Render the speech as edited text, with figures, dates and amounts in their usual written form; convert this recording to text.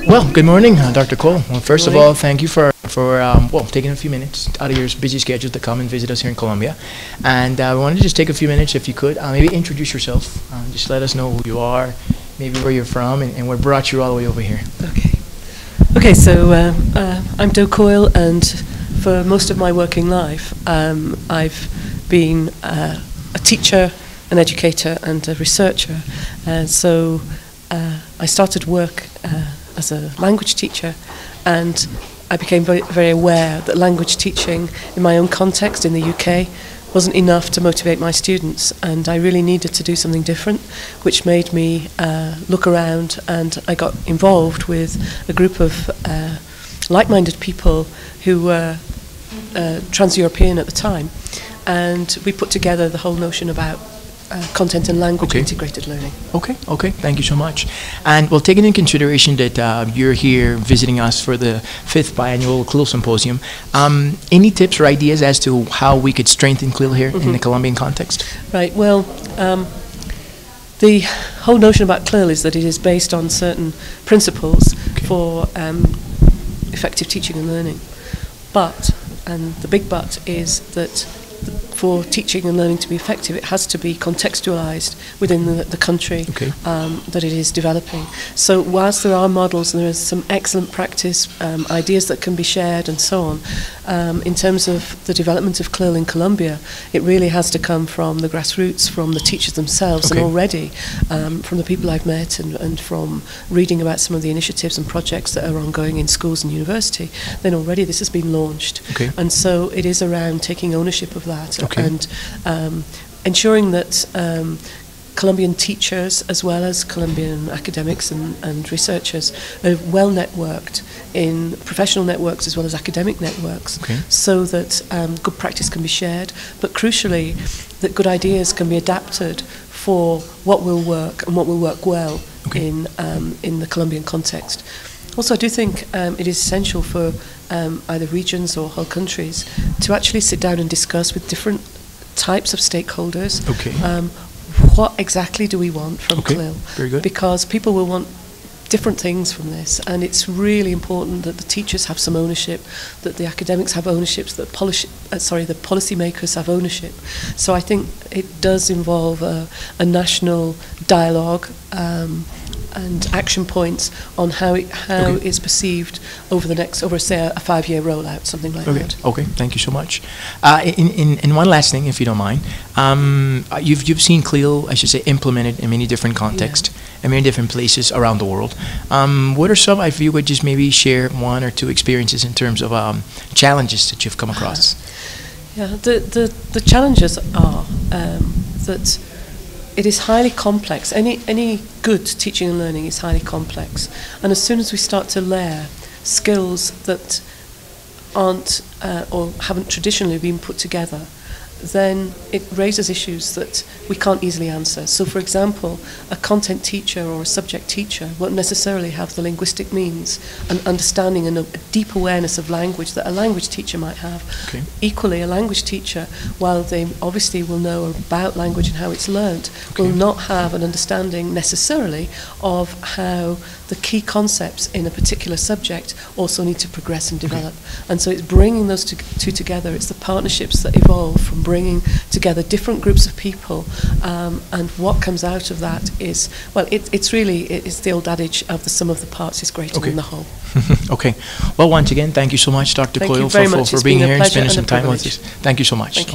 Well, good morning, Dr. Coyle. Well, first of all, thank you for taking a few minutes out of your busy schedule to come and visit us here in Colombia. And I wanted to just take a few minutes, if you could, maybe introduce yourself. Just let us know who you are, maybe where you're from, and what brought you all the way over here. Okay, so I'm Coyle, and for most of my working life, I've been a teacher, an educator, and a researcher. So I started work as a language teacher, and I became very, very aware that language teaching in my own context in the UK wasn't enough to motivate my students, and I really needed to do something different, which made me look around, and I got involved with a group of like-minded people who were trans-European at the time, and we put together the whole notion about content and language integrated learning. Okay, thank you so much. And we'll take it in consideration that you're here visiting us for the 5th biannual CLIL Symposium. Any tips or ideas as to how we could strengthen CLIL here in the Colombian context? Right, well, the whole notion about CLIL is that it is based on certain principles for effective teaching and learning. But, and the big but, is that for teaching and learning to be effective, it has to be contextualized within the country that it is developing. So whilst there are models and there is some excellent practice, ideas that can be shared and so on, in terms of the development of CLIL in Colombia, it really has to come from the grassroots, from the teachers themselves, and already from the people I've met and from reading about some of the initiatives and projects that are ongoing in schools and university, then already this has been launched. And so it is around taking ownership of that and ensuring that Colombian teachers as well as Colombian academics and researchers are well networked in professional networks as well as academic networks, so that good practice can be shared, but crucially that good ideas can be adapted for what will work and what will work well in the Colombian context. Also, I do think it is essential for either regions or whole countries to actually sit down and discuss with different types of stakeholders what exactly do we want from CLIL. Very good. Because people will want different things from this, and it's really important that the teachers have some ownership, that the academics have ownership, that the policymakers have ownership. So I think it does involve a national dialogue and action points on how it's perceived over the next, say, a 5-year rollout, something like that. Okay, thank you so much. In one last thing, if you don't mind, you've seen CLIL, I should say, implemented in many different contexts and many different places around the world. What are some, if you would just maybe share one or two experiences in terms of challenges that you've come across? The challenges are that it is highly complex. Any good teaching and learning is highly complex. And as soon as we start to layer skills that aren't or haven't traditionally been put together, then it raises issues that we can't easily answer. So, for example, a content teacher or a subject teacher won't necessarily have the linguistic means and understanding and a deep awareness of language that a language teacher might have. Equally, a language teacher, while they obviously will know about language and how it's learnt, will not have an understanding necessarily of how the key concepts in a particular subject also need to progress and develop. And so it's bringing those two together. It's the partnerships that evolve from bringing together different groups of people, and what comes out of that is, well, it's the old adage of the sum of the parts is greater than the whole. Well, once again, thank you so much, Dr. Coyle, for being here and spending some time with us. Thank you so much.